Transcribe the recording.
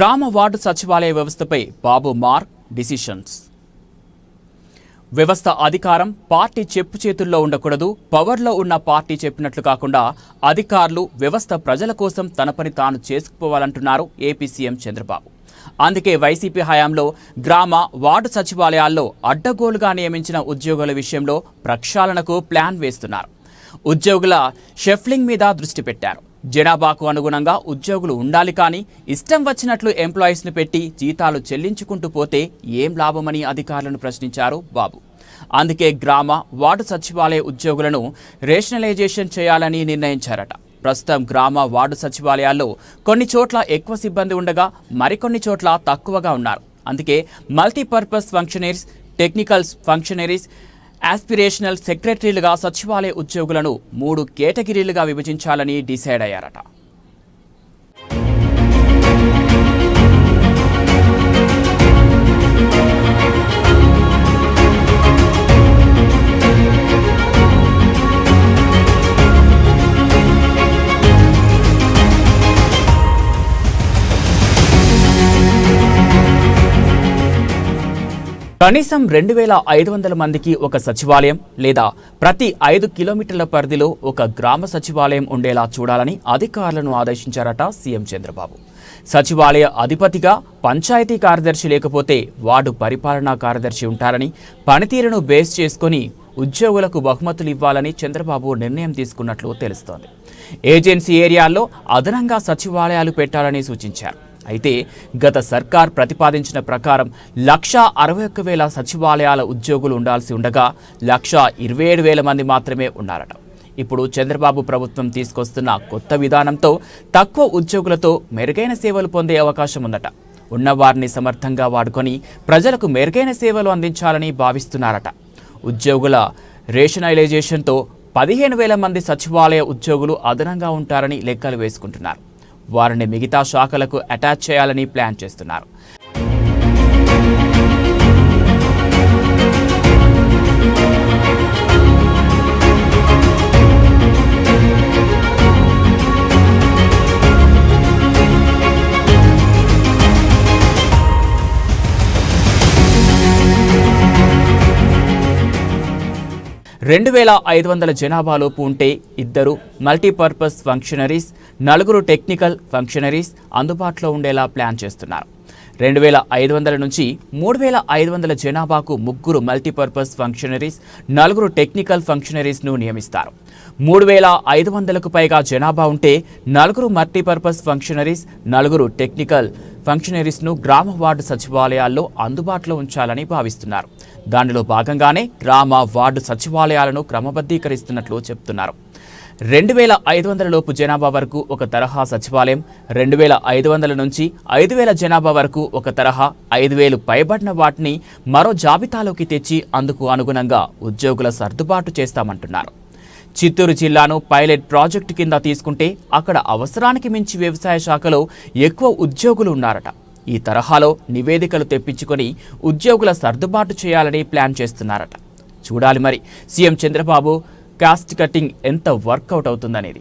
గ్రామ వార్డు సచివాలయ వ్యవస్థపై బాబు మార్క్ డిసిషన్స్. వ్యవస్థ అధికారం పార్టీ చెప్పు చేతుల్లో ఉండకూడదు. పవర్లో ఉన్న పార్టీ చెప్పినట్లు కాకుండా అధికారులు వ్యవస్థ ప్రజల కోసం తన పని తాను చేసుకుపోవాలంటున్నారు ఏపీ సీఎం చంద్రబాబు. అందుకే వైసీపీ హయాంలో గ్రామ వార్డు సచివాలయాల్లో అడ్డగోలుగా నియమించిన ఉద్యోగుల విషయంలో ప్రక్షాళనకు ప్లాన్ వేస్తున్నారు. ఉద్యోగుల షెఫ్లింగ్ మీద దృష్టి పెట్టారు. జనాభాకు అనుగుణంగా ఉద్యోగులు ఉండాలి, కానీ ఇష్టం వచ్చినట్లు ఎంప్లాయీస్ను పెట్టి జీతాలు చెల్లించుకుంటూ పోతే ఏం లాభమని అధికారులను ప్రశ్నించారు బాబు. అందుకే గ్రామ వార్డు సచివాలయ ఉద్యోగులను రేషనలైజేషన్ చేయాలని నిర్ణయించారట. ప్రస్తుతం గ్రామ వార్డు సచివాలయాల్లో కొన్ని చోట్ల ఎక్కువ సిబ్బంది ఉండగా మరికొన్ని చోట్ల తక్కువగా ఉన్నారు. అందుకే multipurpose functionaries, technical functionaries, aspirational సెక్రటరీలుగా సచివాలయ ఉద్యోగులను 3 కేటగిరీలుగా విభజించాలని డిసైడ్ అయ్యారట. కనీసం 2500 మందికి ఒక సచివాలయం లేదా ప్రతి 5 కిలోమీటర్ల పరిధిలో ఒక గ్రామ సచివాలయం ఉండేలా చూడాలని అధికారులను ఆదేశించారట సీఎం చంద్రబాబు. సచివాలయ అధిపతిగా పంచాయతీ కార్యదర్శి లేకపోతే వార్డు పరిపాలనా కార్యదర్శి ఉంటారని, పనితీరును బేస్ చేసుకుని ఉద్యోగులకు బహుమతులు ఇవ్వాలని చంద్రబాబు నిర్ణయం తీసుకున్నట్లు తెలుస్తోంది. ఏజెన్సీ ఏరియాల్లో అదనంగా సచివాలయాలు పెట్టాలని సూచించారు. అయితే గత సర్కార్ ప్రతిపాదించిన ప్రకారం 1,61,000 సచివాలయాల ఉద్యోగులు ఉండాల్సి ఉండగా 1,27,000 మంది మాత్రమే ఉన్నారట. ఇప్పుడు చంద్రబాబు ప్రభుత్వం తీసుకొస్తున్న కొత్త విధానంతో తక్కువ ఉద్యోగులతో మెరుగైన సేవలు పొందే అవకాశం ఉందట. ఉన్నవారిని సమర్థంగా వాడుకొని ప్రజలకు మెరుగైన సేవలు అందించాలని భావిస్తున్నారట. ఉద్యోగుల రేషనలైజేషన్తో 15,000 మంది సచివాలయ ఉద్యోగులు అదనంగా ఉంటారని లెక్కలు వేసుకుంటున్నారు. వారిని మిగతా శాఖలకు అటాచ్ చేయాలని ప్లాన్ చేస్తున్నారు. రెండు 2,500 జనాభాలోపు ఉంటే 2 మల్టీపర్పస్ ఫంక్షనరీస్, 4 టెక్నికల్ ఫంక్షనరీస్ అందుబాటులో ఉండేలా ప్లాన్ చేస్తున్నారు. 2,500 నుంచి 3,500 జనాభాకు 3 మల్టీపర్పస్ ఫంక్షనరీస్, 4 టెక్నికల్ ఫంక్షనరీస్ను నియమిస్తారు. 3,500కు పైగా జనాభా ఉంటే 4 మల్టీపర్పస్ ఫంక్షనరీస్, 4 టెక్నికల్ ఫంక్షనరీస్ను గ్రామ వార్డు సచివాలయాల్లో అందుబాటులో ఉంచాలని భావిస్తున్నారు. దానిలో భాగంగానే గ్రామ వార్డు సచివాలయాలను క్రమబద్ధీకరిస్తున్నట్లు చెప్తున్నారు. 2,500 లోపు జనాభా వరకు ఒక తరహా సచివాలయం, 2,500 నుంచి 5,000 జనాభా వరకు ఒక తరహా, 5,000 పైబడిన వాటిని మరో జాబితాలోకి తెచ్చి అందుకు అనుగుణంగా ఉద్యోగుల సర్దుబాటు చేస్తామంటున్నారు. చిత్తూరు జిల్లాను పైలట్ ప్రాజెక్టు కింద తీసుకుంటే అక్కడ అవసరానికి మించి వ్యవసాయ శాఖలో ఎక్కువ ఉద్యోగులు ఉన్నారట. ఈ తరహాలో నివేదికలు తెప్పించుకొని ఉద్యోగుల సర్దుబాటు చేయాలని ప్లాన్ చేస్తున్నారట. చూడాలి మరి సీఎం చంద్రబాబు కాస్ట్ కటింగ్ ఎంత వర్కౌట్ అవుతుందనేది.